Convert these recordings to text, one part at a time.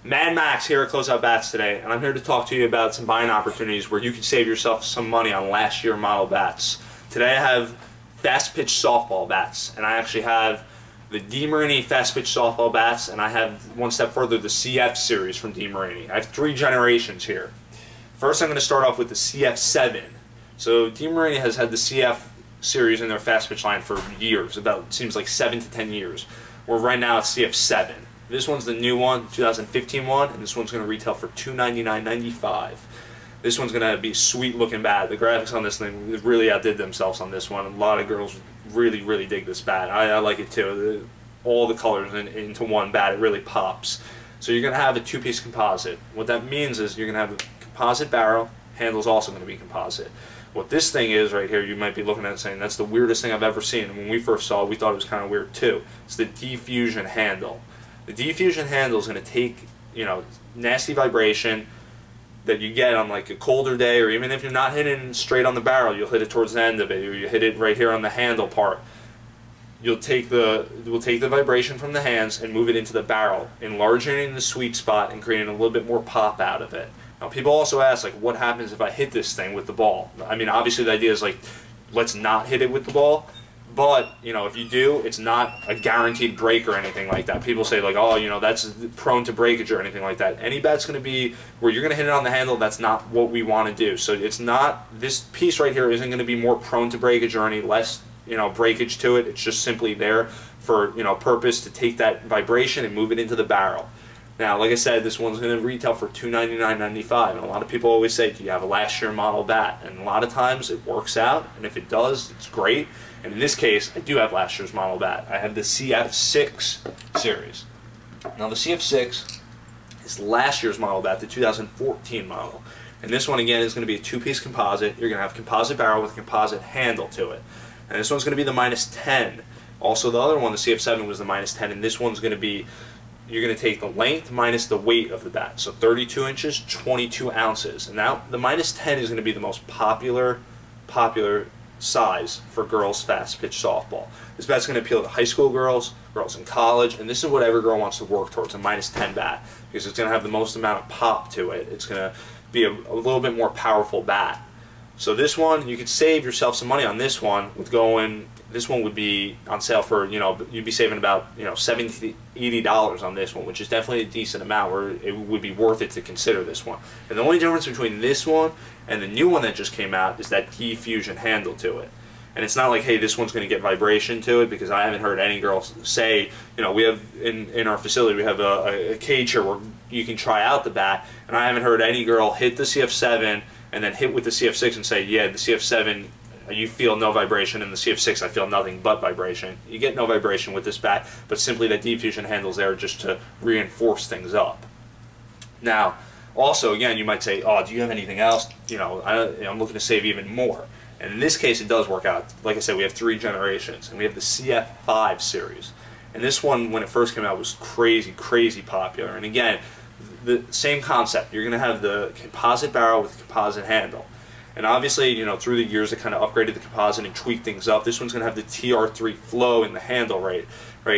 Mad Max here at Closeout Bats today, and I'm here to talk to you about some buying opportunities where you can save yourself some money on last year model bats. Today I have fast pitch softball bats, and I actually have the DeMarini fast pitch softball bats, and I have one step further the CF series from DeMarini. I have 3 generations here. First I'm going to start off with the CF7. So DeMarini has had the CF series in their fast pitch line for years, about seems like 7 to 10 years. Where right now it's CF7. This one's the new one, 2015 one, and this one's going to retail for $299.95. This one's going to be sweet looking bat. The graphics on this thing really outdid themselves on this one. A lot of girls really dig this bat. I like it too. All the colors into one bat, it really pops. So you're going to have a 2-piece composite. What that means is you're going to have a composite barrel, handle's also going to be composite. What this thing is right here, you might be looking at it saying, that's the weirdest thing I've ever seen. And when we first saw it, we thought it was kind of weird too. It's the diffusion handle. The diffusion handle is going to take, nasty vibration that you get on like a colder day, or even if you're not hitting straight on the barrel, you'll hit it towards the end of it, or you hit it right here on the handle part. We'll take the vibration from the hands and move it into the barrel, enlarging the sweet spot and creating a little bit more pop out of it. Now people also ask, like, what happens if I hit this thing with the ball? I mean, obviously the idea is like, let's not hit it with the ball. But, if you do, it's not a guaranteed break or anything like that. People say, like, oh, that's prone to breakage or anything like that. Any bat's going to be where you're going to hit it on the handle. That's not what we want to do. So it's not, this piece right here isn't going to be more prone to breakage or any less, breakage to it. It's just simply there for, purpose to take that vibration and move it into the barrel. Now, like I said, this one's going to retail for $299.95, and a lot of people always say, do you have a last year model bat? And a lot of times it works out, and if it does, it's great. And in this case, I do have last year's model bat. I have the CF6 series. Now the CF6 is last year's model bat, the 2014 model. And this one again is going to be a 2-piece composite. You're going to have composite barrel with a composite handle to it. And this one's going to be the -10. Also the other one, the CF7, was the -10, and this one's going to be, you're going to take the length minus the weight of the bat. So 32 inches, 22 ounces. And now the -10 is going to be the most popular size for girls fast pitch softball. This bat's going to appeal to high school girls, girls in college, and this is what every girl wants to work towards, a -10 bat, because it's going to have the most amount of pop to it. It's going to be a little bit more powerful bat. So this one, you could save yourself some money on this one with going, this one would be on sale for, you'd be saving about, $70 to $80 on this one, which is definitely a decent amount where it would be worth it to consider this one. And the only difference between this one and the new one that just came out is that diffusion handle to it. And it's not like, hey, this one's going to get vibration to it, because I haven't heard any girls say, we have, in our facility, we have a cage here where you can try out the bat, and I haven't heard any girl hit the CF7 and then hit with the CF6 and say, yeah, the CF7, you feel no vibration, and the CF6 I feel nothing but vibration. You get no vibration with this bat, but simply that diffusion handle's there just to reinforce things up. Now, also, again, you might say, oh, do you have anything else? I'm looking to save even more. And in this case, it does work out. Like I said, we have 3 generations, and we have the CF5 series. And this one, when it first came out, was crazy popular. And again, the same concept. You're going to have the composite barrel with the composite handle. And obviously, through the years, they kind of upgraded the composite and tweaked things up. This one's going to have the TR3 flow in the handle right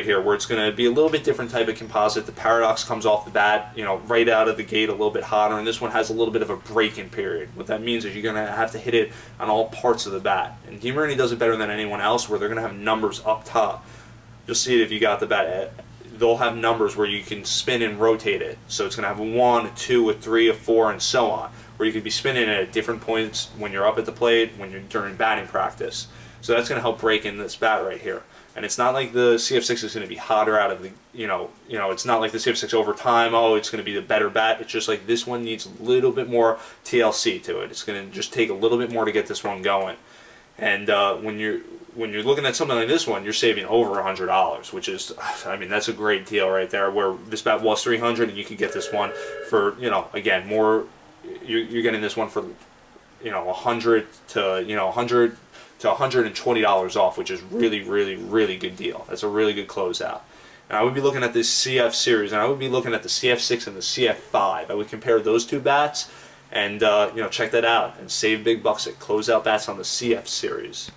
here, where it's going to be a little bit different type of composite. The paradox comes off the bat, right out of the gate a little bit hotter, and this one has a little bit of a break-in period. What that means is you're going to have to hit it on all parts of the bat. And DeMarini does it better than anyone else, where they're going to have numbers up top. You'll see it if you got the bat. They'll have numbers where you can spin and rotate it. So it's going to have a 1, a 2, a 3, a 4, and so on, where you could be spinning it at different points when you're up at the plate, when you're during batting practice. So that's going to help break in this bat right here. And it's not like the CF6 is going to be hotter out of the, it's not like the CF6 over time, oh, it's going to be the better bat. It's just like this one needs a little bit more TLC to it. It's going to just take a little bit more to get this one going. And when you're looking at something like this one, you're saving over $100, which is, I mean, that's a great deal right there, where this bat was $300 and you can get this one for, again, more, you're getting this one for, $100 to $120 off, which is really good deal. That's a really good closeout. And I would be looking at this CF series, and I would be looking at the CF6 and the CF5. I would compare those 2 bats and check that out and save big bucks at Closeout Bats on the CF series.